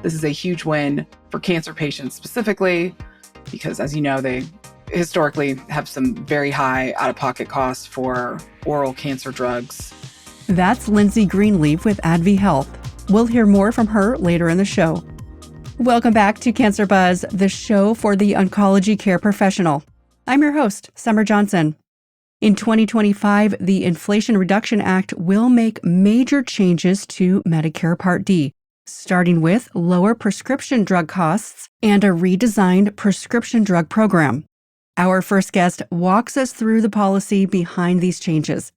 This is a huge win for cancer patients specifically, because as you know, they historically have some very high out-of-pocket costs for oral cancer drugs. That's Lindsay Greenleaf with ADVI Health. We'll hear more from her later in the show. Welcome back to Cancer Buzz, the show for the oncology care professional. I'm your host, Summer Johnson. In 2025, the Inflation Reduction Act will make major changes to Medicare Part D, starting with lower prescription drug costs and a redesigned prescription drug program. Our first guest walks us through the policy behind these changes.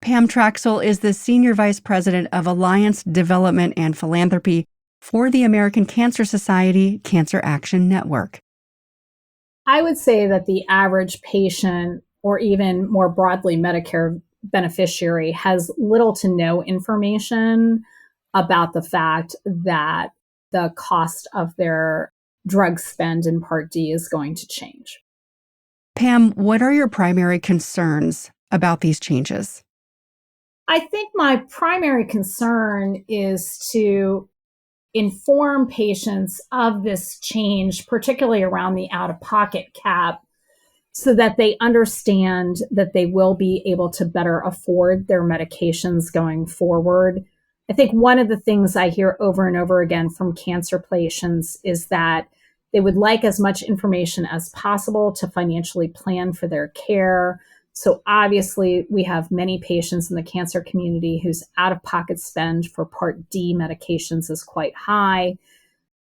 Pam Traxel is the Senior Vice President of Alliance Development and Philanthropy for the American Cancer Society Cancer Action Network. I would say that the average patient, or even more broadly Medicare beneficiary, has little to no information about the fact that the cost of their drug spend in Part D is going to change. Pam, what are your primary concerns about these changes? I think my primary concern is to inform patients of this change, particularly around the out-of-pocket cap, so that they understand that they will be able to better afford their medications going forward. I think one of the things I hear over and over again from cancer patients is that they would like as much information as possible to financially plan for their care. So obviously, we have many patients in the cancer community whose out-of-pocket spend for Part D medications is quite high.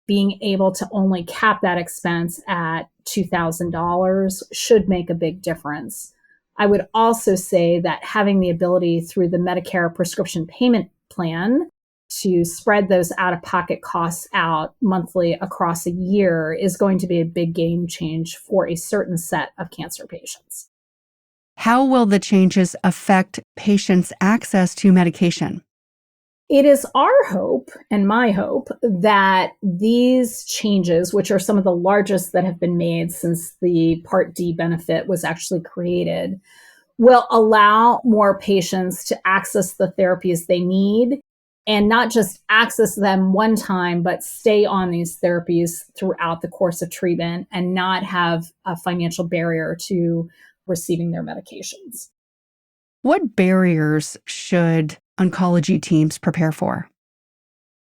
Being able to only cap that expense at $2,000 should make a big difference. I would also say that having the ability through the Medicare prescription payment plan to spread those out-of-pocket costs out monthly across a year is going to be a big game change for a certain set of cancer patients. How will the changes affect patients' access to medication? It is our hope and my hope that these changes, which are some of the largest that have been made since the Part D benefit was actually created, will allow more patients to access the therapies they need, and not just access them one time, but stay on these therapies throughout the course of treatment and not have a financial barrier to receiving their medications. What barriers should oncology teams prepare for?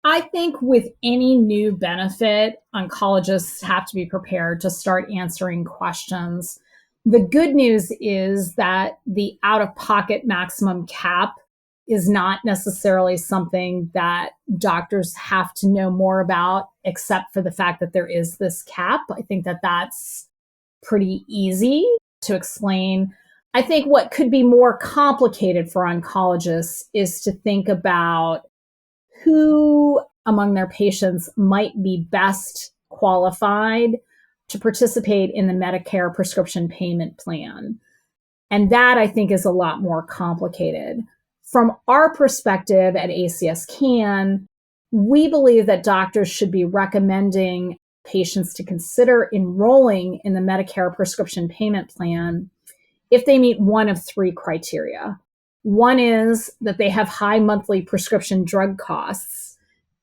I think with any new benefit, oncologists have to be prepared to start answering questions. The good news is that the out-of-pocket maximum cap is not necessarily something that doctors have to know more about, except for the fact that there is this cap. I think that that's pretty easy to explain. I think what could be more complicated for oncologists is to think about who among their patients might be best qualified to participate in the Medicare prescription payment plan. And that, I think, is a lot more complicated. From our perspective at ACS CAN, we believe that doctors should be recommending patients to consider enrolling in the Medicare prescription payment plan if they meet one of three criteria. One is that they have high monthly prescription drug costs.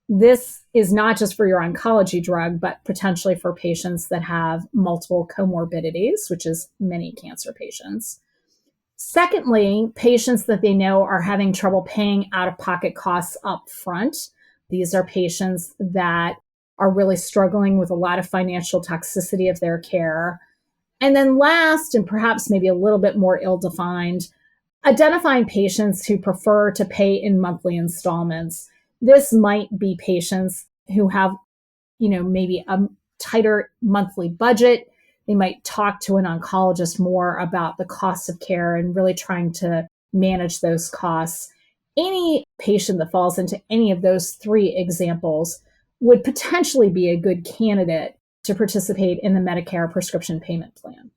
This is not just for your oncology drug, but potentially for patients that have multiple comorbidities, which is many cancer patients. Secondly, patients that they know are having trouble paying out-of-pocket costs up front. These are patients that are really struggling with a lot of financial toxicity of their care. And then last, and perhaps maybe a little bit more ill-defined, identifying patients who prefer to pay in monthly installments. This might be patients who have, maybe a tighter monthly budget. They might talk to an oncologist more about the cost of care and really trying to manage those costs. Any patient that falls into any of those three examples would potentially be a good candidate to participate in the Medicare prescription payment plan.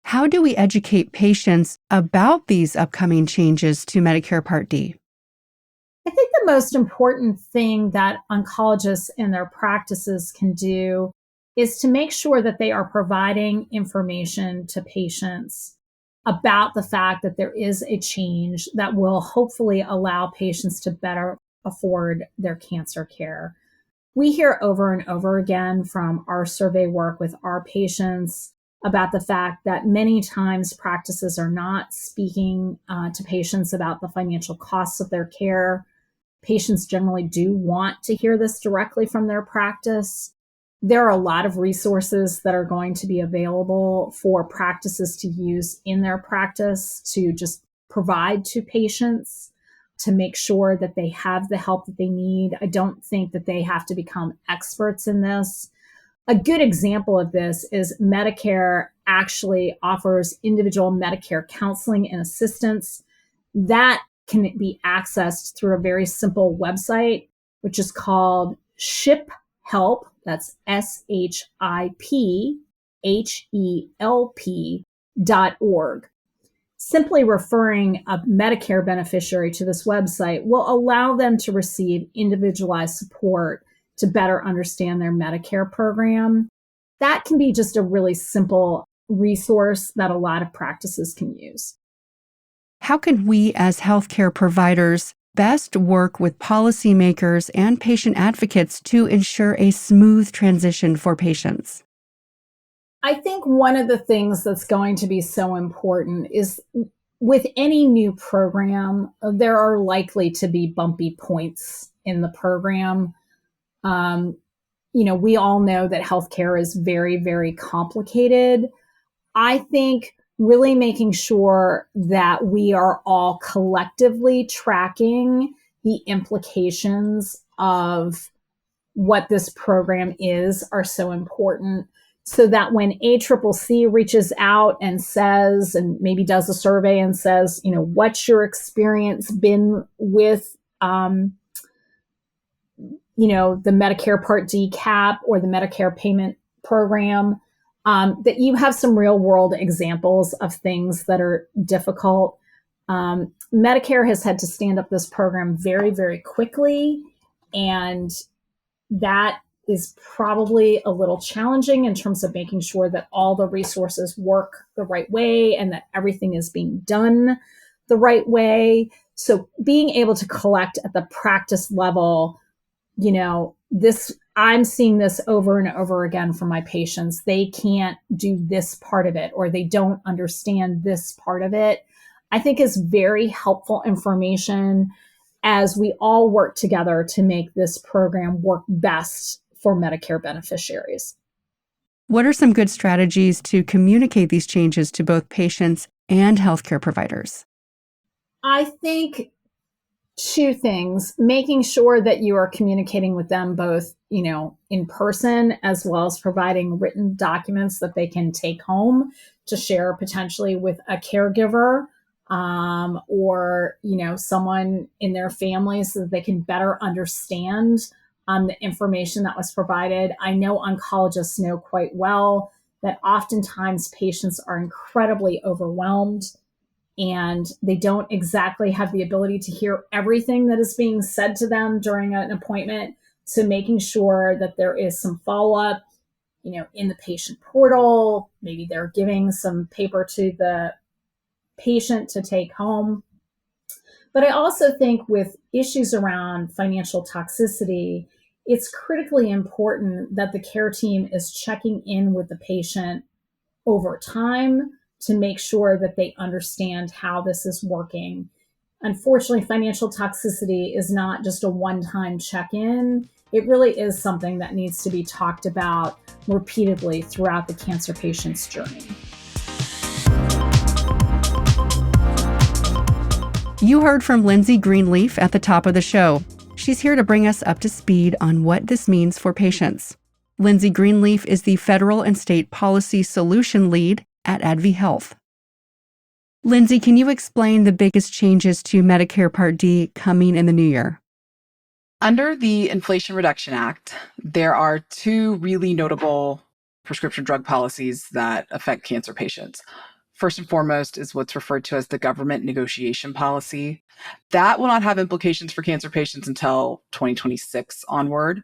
How do we educate patients about these upcoming changes to Medicare Part D? I think the most important thing that oncologists in their practices can do is to make sure that they are providing information to patients about the fact that there is a change that will hopefully allow patients to better afford their cancer care. We hear over and over again from our survey work with our patients about the fact that many times practices are not speaking to patients about the financial costs of their care. Patients generally do want to hear this directly from their practice. There are a lot of resources that are going to be available for practices to use in their practice to just provide to patients to make sure that they have the help that they need. I don't think that they have to become experts in this. A good example of this is Medicare actually offers individual Medicare counseling and assistance that can be accessed through a very simple website, which is called SHIP Help. That's SHIPHELP.org. Simply referring a Medicare beneficiary to this website will allow them to receive individualized support to better understand their Medicare program. That can be just a really simple resource that a lot of practices can use. How can we as healthcare providers best work with policymakers and patient advocates to ensure a smooth transition for patients? I think one of the things that's going to be so important is with any new program, there are likely to be bumpy points in the program. We all know that healthcare is very, very complicated. I think really making sure that we are all collectively tracking the implications of what this program is are so important, so that when ACCC reaches out and says, and maybe does a survey and says, what's your experience been with, the Medicare Part D cap or the Medicare payment program, that you have some real world examples of things that are difficult. Medicare has had to stand up this program very, very quickly, and that is probably a little challenging in terms of making sure that all the resources work the right way and that everything is being done the right way. So being able to collect at the practice level, I'm seeing this over and over again from my patients. They can't do this part of it, or they don't understand this part of it, I think is very helpful information as we all work together to make this program work best for Medicare beneficiaries. What are some good strategies to communicate these changes to both patients and healthcare providers? I think two things: making sure that you are communicating with them both, in person, as well as providing written documents that they can take home to share potentially with a caregiver, or, someone in their family, so that they can better understand the information that was provided. I know oncologists know quite well that oftentimes patients are incredibly overwhelmed and they don't exactly have the ability to hear everything that is being said to them during an appointment. So making sure that there is some follow-up, in the patient portal, maybe they're giving some paper to the patient to take home. But I also think with issues around financial toxicity, it's critically important that the care team is checking in with the patient over time to make sure that they understand how this is working. Unfortunately, financial toxicity is not just a one-time check-in. It really is something that needs to be talked about repeatedly throughout the cancer patient's journey. You heard from Lindsay Greenleaf at the top of the show. She's here to bring us up to speed on what this means for patients. Lindsay Greenleaf is the Federal and State Policy Solution Lead at ADVI Health. Lindsay, can you explain the biggest changes to Medicare Part D coming in the new year? Under the Inflation Reduction Act, there are two really notable prescription drug policies that affect cancer patients. First and foremost is what's referred to as the government negotiation policy. That will not have implications for cancer patients until 2026 onward.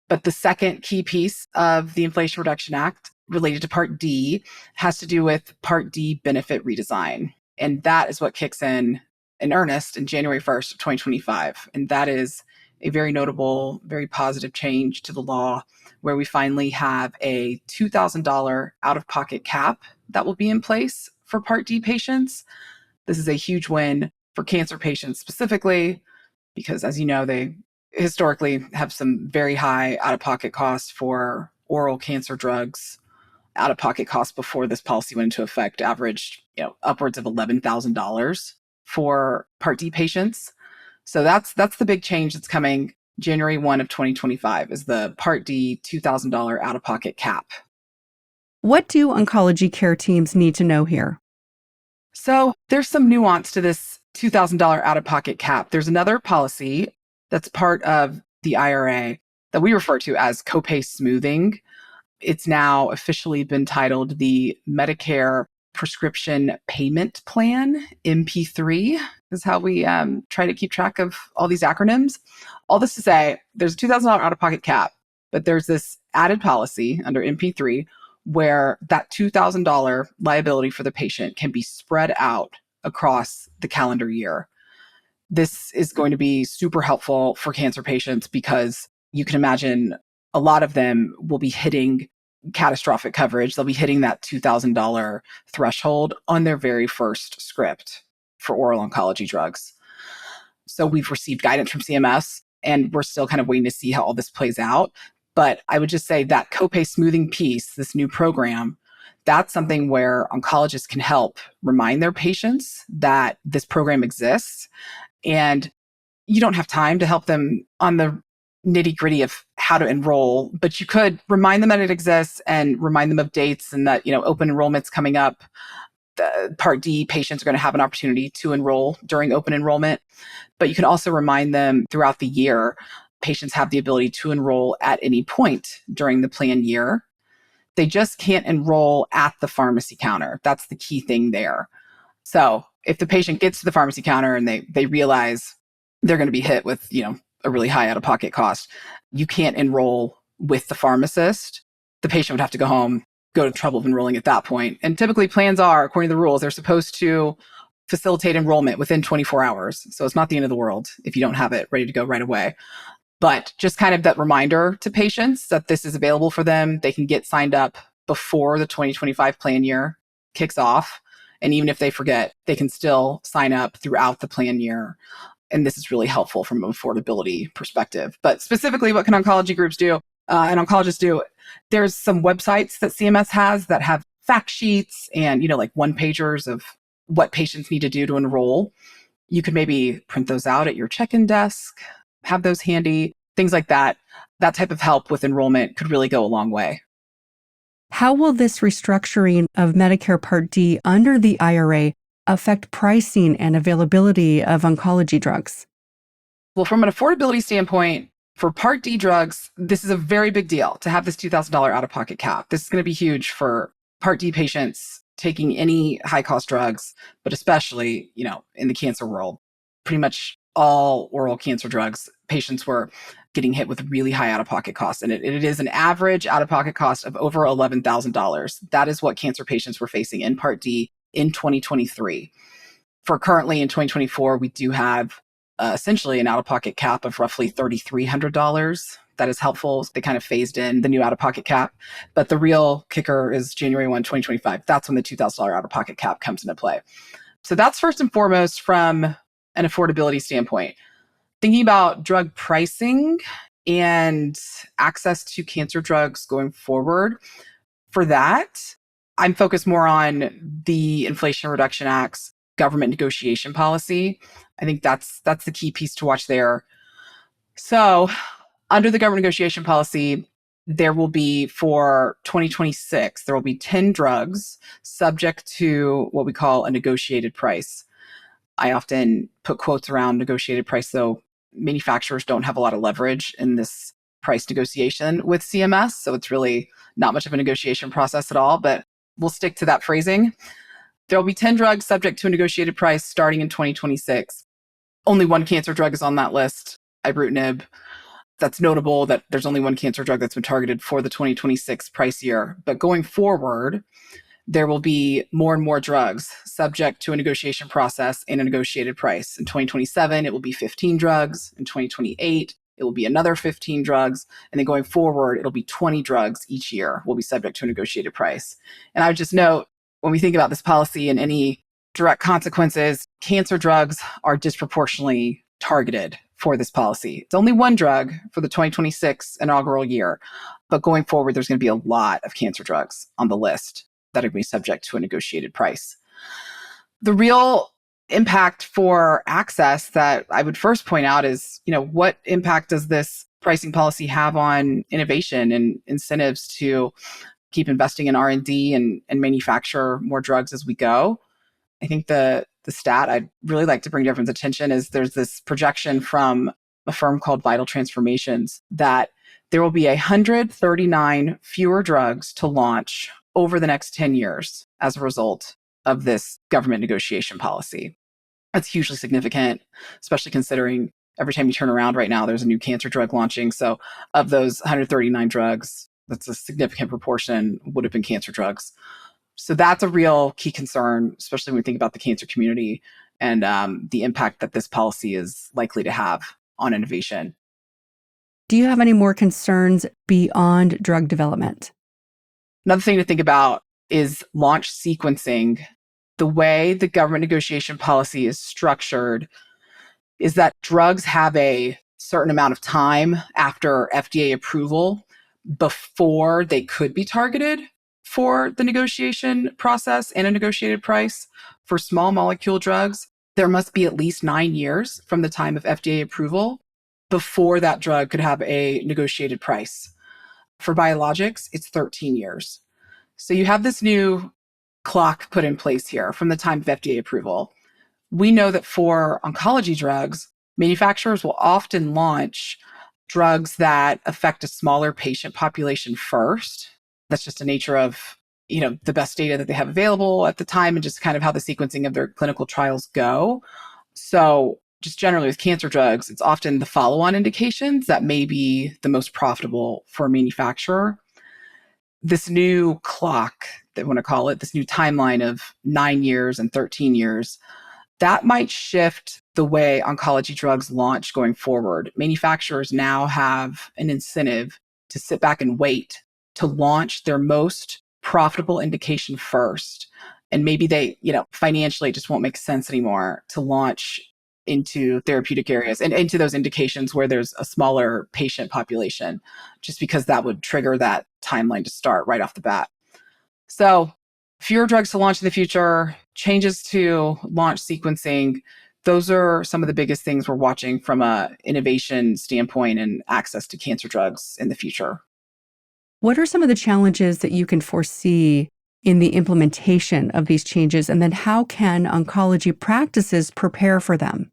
But the second key piece of the Inflation Reduction Act related to Part D has to do with Part D benefit redesign. And that is what kicks in earnest in January 1st of 2025. And that is a very notable, very positive change to the law where we finally have a $2,000 out-of-pocket cap that will be in place for Part D patients. This is a huge win for cancer patients specifically, because as you know, they historically have some very high out-of-pocket costs for oral cancer drugs. Out-of-pocket costs before this policy went into effect averaged, upwards of $11,000 for Part D patients. So that's the big change that's coming January 1 of 2025 is the Part D $2,000 out-of-pocket cap. What do oncology care teams need to know here? So there's some nuance to this $2,000 out-of-pocket cap. There's another policy that's part of the IRA that we refer to as copay smoothing. It's now officially been titled the Medicare Prescription Payment Plan, MP3 is how we try to keep track of all these acronyms. All this to say, there's a $2,000 out-of-pocket cap, but there's this added policy under MP3 where that $2,000 liability for the patient can be spread out across the calendar year. This is going to be super helpful for cancer patients because you can imagine a lot of them will be hitting catastrophic coverage. They'll be hitting that $2,000 threshold on their very first script for oral oncology drugs. So we've received guidance from CMS and we're still kind of waiting to see how all this plays out. But I would just say that copay smoothing piece, this new program, that's something where oncologists can help remind their patients that this program exists. And you don't have time to help them on the nitty gritty of how to enroll, but you could remind them that it exists and remind them of dates and that, open enrollment's coming up. The Part D patients are going to have an opportunity to enroll during open enrollment, but you can also remind them throughout the year, patients have the ability to enroll at any point during the plan year. They just can't enroll at the pharmacy counter. That's the key thing there. So if the patient gets to the pharmacy counter and they realize they're going to be hit with, a really high out-of-pocket cost, you can't enroll with the pharmacist. The patient would have to go home, go to trouble of enrolling at that point. And typically plans are, according to the rules, they're supposed to facilitate enrollment within 24 hours. So it's not the end of the world if you don't have it ready to go right away. But just kind of that reminder to patients that this is available for them. They can get signed up before the 2025 plan year kicks off. And even if they forget, they can still sign up throughout the plan year. And this is really helpful from an affordability perspective. But specifically, what can oncology groups do and oncologists do? There's some websites that CMS has that have fact sheets and, like one-pagers of what patients need to do to enroll. You could maybe print those out at your check-in desk, have those handy, things like that. That type of help with enrollment could really go a long way. How will this restructuring of Medicare Part D under the IRA affect pricing and availability of oncology drugs? Well, from an affordability standpoint, for Part D drugs, this is a very big deal to have this $2,000 out-of-pocket cap. This is going to be huge for Part D patients taking any high-cost drugs, but especially, in the cancer world. Pretty much all oral cancer drugs, patients were getting hit with really high out-of-pocket costs. And it is an average out-of-pocket cost of over $11,000. That is what cancer patients were facing in Part D in 2023. For currently in 2024, we do have essentially an out-of-pocket cap of roughly $3,300. That is helpful. They kind of phased in the new out-of-pocket cap. But the real kicker is January 1, 2025. That's when the $2,000 out-of-pocket cap comes into play. So that's first and foremost from an affordability standpoint. Thinking about drug pricing and access to cancer drugs going forward, for that, I'm focused more on the Inflation Reduction Act's government negotiation policy. I think that's the key piece to watch there. So under the government negotiation policy, there will be for 2026, there will be 10 drugs subject to what we call a negotiated price. I often put quotes around negotiated price, though manufacturers don't have a lot of leverage in this price negotiation with CMS. So it's really not much of a negotiation process at all, but we'll stick to that phrasing. There will be 10 drugs subject to a negotiated price starting in 2026. Only one cancer drug is on that list, ibrutinib. That's notable that there's only one cancer drug that's been targeted for the 2026 price year. But going forward, there will be more and more drugs subject to a negotiation process and a negotiated price. In 2027, it will be 15 drugs. In 2028, it will be another 15 drugs. And then going forward, it'll be 20 drugs each year will be subject to a negotiated price. And I would just note, when we think about this policy and any direct consequences, cancer drugs are disproportionately targeted for this policy. It's only one drug for the 2026 inaugural year, but going forward, there's going to be a lot of cancer drugs on the list that are going to be subject to a negotiated price. The real impact for access that I would first point out is, what impact does this pricing policy have on innovation and incentives to keep investing in R&D and manufacture more drugs as we go? I think the stat I'd really like to bring to everyone's attention is there's this projection from a firm called Vital Transformations that there will be 139 fewer drugs to launch over the next 10 years as a result of this government negotiation policy. That's hugely significant, especially considering every time you turn around right now, there's a new cancer drug launching. So of those 139 drugs, that's a significant proportion would have been cancer drugs. So that's a real key concern, especially when we think about the cancer community and the impact that this policy is likely to have on innovation. Do you have any more concerns beyond drug development? Another thing to think about is launch sequencing. The way the government negotiation policy is structured is that drugs have a certain amount of time after FDA approval before they could be targeted for the negotiation process and a negotiated price. For small molecule drugs, there must be at least 9 years from the time of FDA approval before that drug could have a negotiated price. For biologics, it's 13 years. So you have this new clock put in place here from the time of FDA approval. We know that for oncology drugs, manufacturers will often launch drugs that affect a smaller patient population first. That's just the nature of, the best data that they have available at the time and just kind of how the sequencing of their clinical trials go. So just generally with cancer drugs, it's often the follow-on indications that may be the most profitable for a manufacturer. This new clock, they want to call it, this new timeline of 9 years and 13 years, that might shift the way oncology drugs launch going forward. Manufacturers now have an incentive to sit back and wait to launch their most profitable indication first. And maybe they, financially it just won't make sense anymore to launch into therapeutic areas and into those indications where there's a smaller patient population, just because that would trigger that timeline to start right off the bat. So fewer drugs to launch in the future, changes to launch sequencing, those are some of the biggest things we're watching from a innovation standpoint and access to cancer drugs in the future. What are some of the challenges that you can foresee in the implementation of these changes? And then how can oncology practices prepare for them?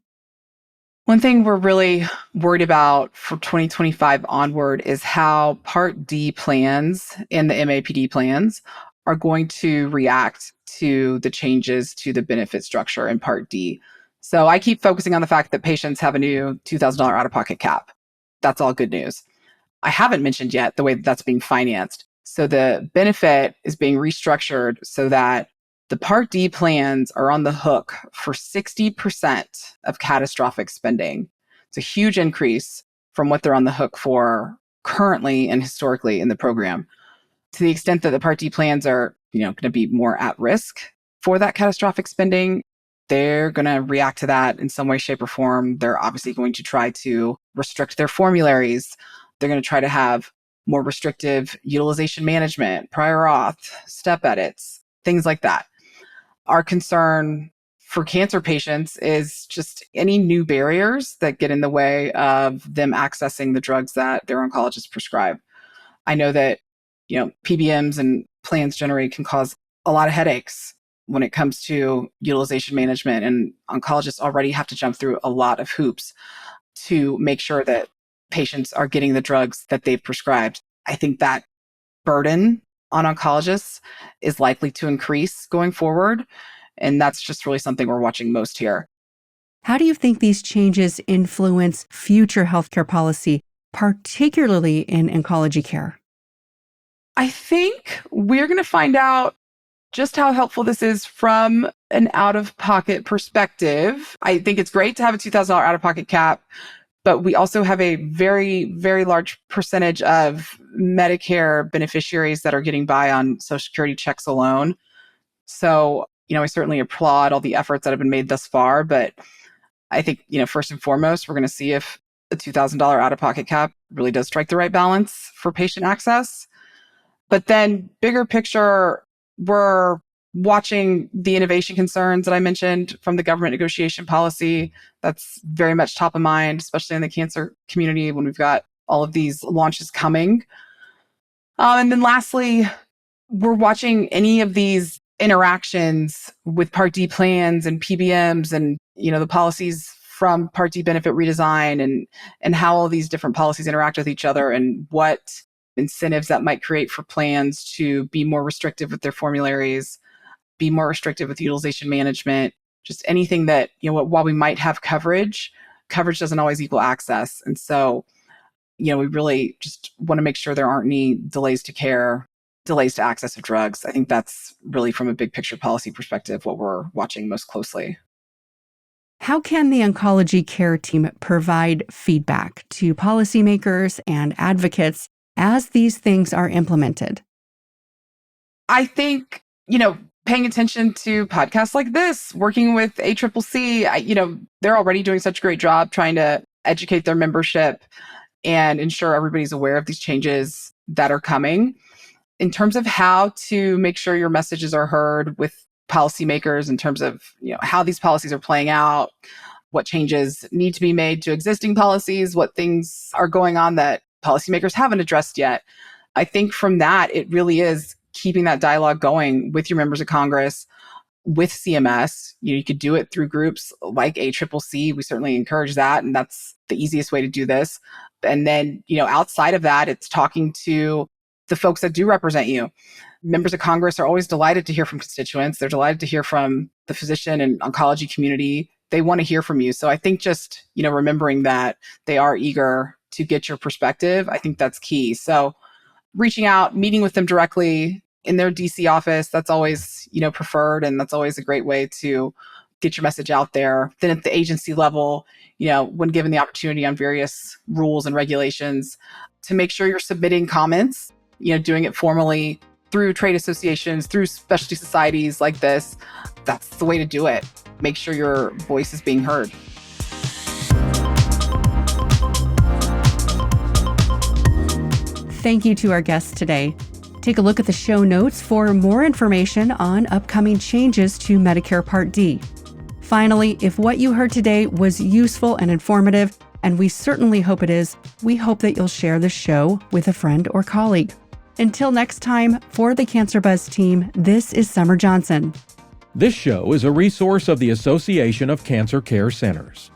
One thing we're really worried about for 2025 onward is how Part D plans and the MAPD plans are going to react to the changes to the benefit structure in Part D. So I keep focusing on the fact that patients have a new $2,000 out-of-pocket cap. That's all good news. I haven't mentioned yet the way that that's being financed. So the benefit is being restructured so that the Part D plans are on the hook for 60% of catastrophic spending. It's a huge increase from what they're on the hook for currently and historically in the program. To the extent that the Part D plans are, going to be more at risk for that catastrophic spending, they're going to react to that in some way, shape, or form. They're obviously going to try to restrict their formularies. They're going to try to have more restrictive utilization management, prior auth, step edits, things like that. Our concern for cancer patients is just any new barriers that get in the way of them accessing the drugs that their oncologists prescribe. I know that, PBMs and plans generally can cause a lot of headaches when it comes to utilization management, and oncologists already have to jump through a lot of hoops to make sure that patients are getting the drugs that they've prescribed. I think that burden on oncologists is likely to increase going forward. And that's just really something we're watching most here. How do you think these changes influence future healthcare policy, particularly in oncology care? I think we're going to find out just how helpful this is from an out-of-pocket perspective. I think it's great to have a $2,000 out-of-pocket cap, But we also have a very, very large percentage of Medicare beneficiaries that are getting by on Social Security checks alone. So, I certainly applaud all the efforts that have been made thus far. But I think, first and foremost, we're going to see if the $2,000 out-of-pocket cap really does strike the right balance for patient access. But then bigger picture, we're watching the innovation concerns that I mentioned from the government negotiation policy. That's very much top of mind, especially in the cancer community when we've got all of these launches coming. And then lastly, we're watching any of these interactions with Part D plans and PBMs and, the policies from Part D benefit redesign and how all these different policies interact with each other and what incentives that might create for plans to be more restrictive with their formularies, be more restrictive with utilization management, just anything that, while we might have coverage doesn't always equal access. And so, we really just want to make sure there aren't any delays to care, delays to access of drugs. I think that's really from a big picture policy perspective, what we're watching most closely. How can the oncology care team provide feedback to policymakers and advocates as these things are implemented? I think, paying attention to podcasts like this, working with ACCC, they're already doing such a great job trying to educate their membership and ensure everybody's aware of these changes that are coming. In terms of how to make sure your messages are heard with policymakers in terms of, how these policies are playing out, what changes need to be made to existing policies, what things are going on that policymakers haven't addressed yet. I think from that, it really is keeping that dialogue going with your members of Congress, with CMS. You could do it through groups like ACCC. We certainly encourage that. And that's the easiest way to do this. And then, outside of that, it's talking to the folks that do represent you. Members of Congress are always delighted to hear from constituents. They're delighted to hear from the physician and oncology community. They want to hear from you. So I think just, remembering that they are eager to get your perspective, I think that's key. So reaching out, meeting with them directly in their DC office, that's always, preferred. And that's always a great way to get your message out there. Then at the agency level, when given the opportunity on various rules and regulations, to make sure you're submitting comments, doing it formally through trade associations, through specialty societies like this. That's the way to do it. Make sure your voice is being heard. Thank you to our guests today. Take a look at the show notes for more information on upcoming changes to Medicare Part D. Finally, if what you heard today was useful and informative, and we certainly hope it is, we hope that you'll share the show with a friend or colleague. Until next time, for the Cancer Buzz team, this is Summer Johnson. This show is a resource of the Association of Cancer Care Centers.